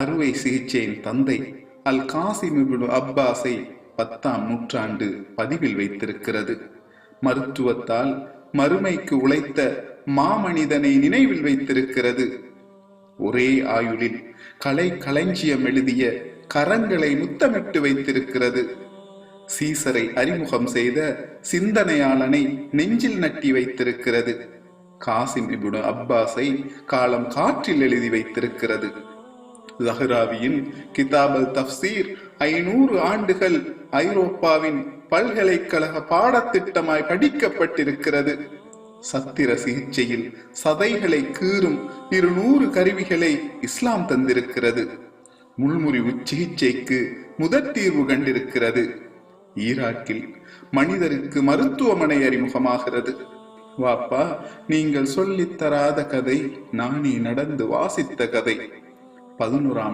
அறுவை சிகிச்சையின் தந்தை அல் காசிம் இப்னு அப்பாஸை 10ஆம் நூற்றாண்டு பதிவில் வைத்திருக்கிறது. மருத்துவத்தால் மறுமைக்கு உழைத்த மாமனிதனை நினைவில் வைத்திருக்கிறது. ஒரே ஆயுளில் கலை களஞ்சியம் எழுதிய கரங்களை முத்தமிட்டு வைத்திருக்கிறது. சீசரை அறிமுகம் செய்த சிந்தனையாளனை நெஞ்சில் நட்டி வைத்திருக்கிறது. காசிம் இப்னு அப்பாஸை காலம் காற்றில் எழுதி வைத்திருக்கிறது. ஜஹ்ராவியின் கிதாப் அல் தஃப்சீர் 500 ஆண்டுகள் ஐரோப்பாவின் பல்கலைக்கழக பாடத்திட்டமாய் படிக்கப்பட்டிருக்கிறது. சத்திர சிகிச்சையில் சதைகளை கீறும் 200 கருவிகளை இஸ்லாம் தந்திருக்கிறது. முள்முறிவு சிகிச்சைக்கு முதற் தீர்வு கண்டிருக்கிறது. ஈராக்கில் மனிதருக்கு மருத்துவமனை அறிமுகமாகிறது. வாப்பா, நீங்கள் சொல்லித்தராத கதை நானே நடந்து வாசித்த கதை. 11ஆம்